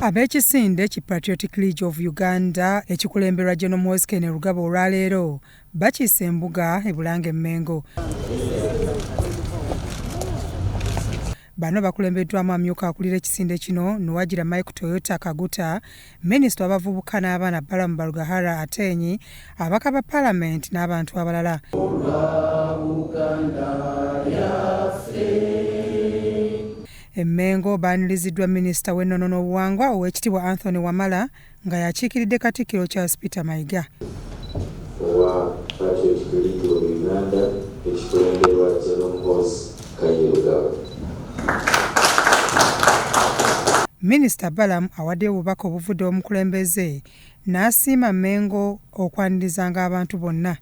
Ab'ekisinde ki Patriotic League of Uganda ekikulemberwa General Muhoozi Kainerugaba olwaleero bakiise embuga e Bulange Mmengo. Bano bakulembeddwamu amyuka akulira ekisinde kino Nuwagira Mike Toyota Kaguta, Minisita w'abavubuka n'abaana Balamu Balugahara Atenyi, ababaka ba Paalamenti n'abantu abalala. Emmengo baaniriziddwa Minisita w'ennono n'obuwangwa Oweekitiibwa Anthony Wamala nga yakiikiridde Katikkiro Charles Peter Mayiga. Owa Patriotic League of Uganda ekikulemberwa General Muhoozi Kainerugaba. Minisita Balamu awaddeyo obubaka obuvudde omukulembeze n'asiima Mmengo okwanirizanga abantu bonna.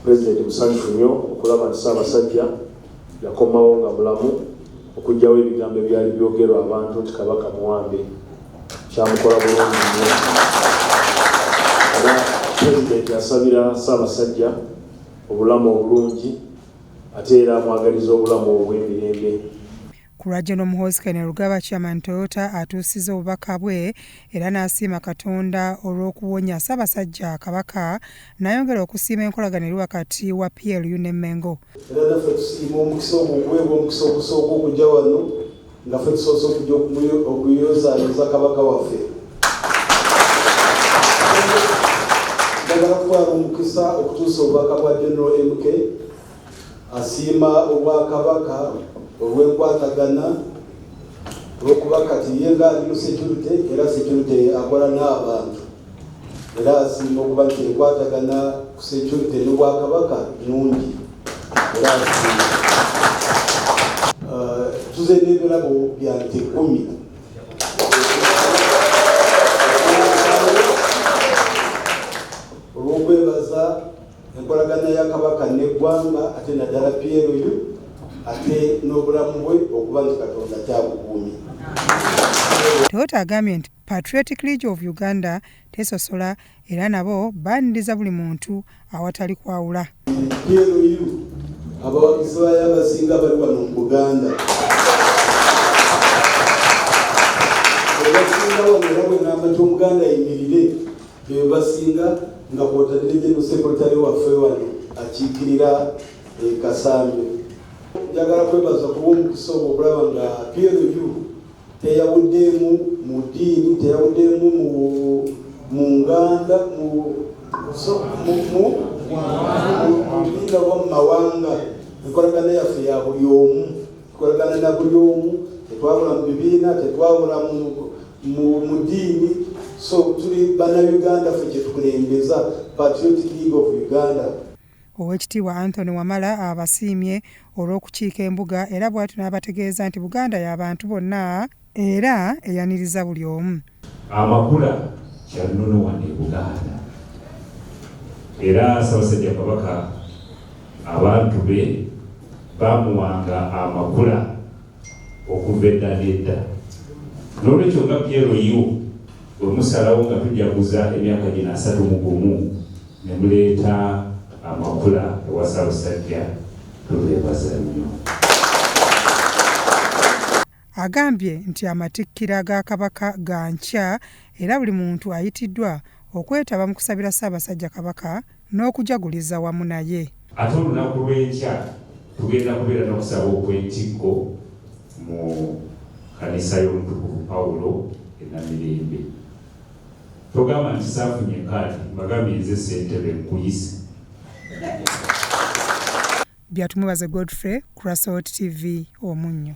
Pulezidenti musanyufu nnyo okulaba nti Ssaabasajja yakomawo nga mulamu okugyawo ebigambo ebyali byogerwa abantu nti Kabaka muwambe kyamukola bulungi nnyo. Era Pulezidenti asabira Ssaabasajja obulamu obulungi ate era amwagaliza obulamu obw'emirembe. Ku lwa General Muhoozi Kainerugaba, Chairman Toyota atuusizza obubaka bwe era n'asiima Katonda olw'okuwonya Ssaabasajja Kabaka, n'ayongera okusiima enkolagana eri wakati wa PLU ne Mmengo. Era naffe tusiima omukisa ogwo okuweebwa omukisa ogusooka okujja wano nga ffe tusoose okujja okuyozaayoza Kabaka waffe. Njagala kutwala omukisa okutuusa obubaka bwa General MK, asiima Obwakabaka olw'enkwatagana olw'okuba kati ye ng'ali mu security era security akola n'abantu, era asiima okuba nti enkwatagana ku security n'Obwakabaka nnungi, era asiima tuze n'ebirabo bya nte 10 olw'okwebaza enkolagana ya Kabaka n'eggwanga ate naddala PLU ate n'obulamu bwe okuba nti Katonda kyabukuumye. Toyota agambye nti Patriotic League of Uganda tesosola era nabo baaniriza buli muntu awatali kwawula. PLU abawagizi baayo abasinga bali wano mu Buganda. Abasinga wano era bwe ngamba nti Omuganda yimirire be basinga nga kwotadde General Secretary waffe wano akiikirira Kasambi. Njagala kwebaza kuba omukisa ogwo okulaba nga PLU teyawuddeemu mu ddiini, teyawuddeemu mu nganda, mu bibiina oba mu mawanga. Enkolagana yaffe ya buli omu, enkolagana na buli omu, tetwabula mu bibiina, tetwabula mu ddiini. So tuli bannayuganda ffe kye tukulembeza Patriotic League of Uganda. Oweekitiibwa Anthony Wamala abasiimye olw'okukiika embuga era bw'atyo n'abategeeza nti Buganda y'abantu bonna era eyaniriza buli omu. Amakula kya nnono wano e Buganda era Ssaabasajja Kabaka abantu be bamuwanga amakula okuva edda n'edda. N'olwekyo nga PLU bwe musalawo nga tujaguza emyaka gino 31 ne muleeta amakula ewa Ssaabasajja, tubeebaza nnyo. Agambye nti amatikkira ga Kabaka ga nkya era buli muntu ayitiddwa okwetaba mu kusabira Ssaabasajja Kabaka n'okujaguliza wamu naye. Ate olunaku lw'enkya tugenda kubeera n'okusaba okw'entikko mu kkanisa y'Omutukuvu Pawulo e Namirembe. Togamba nti saafunye kaadi, mbagambye nze ssentebe nkuyise. Byatumubaze Godfrey, Crossroads TV, Omunnyo.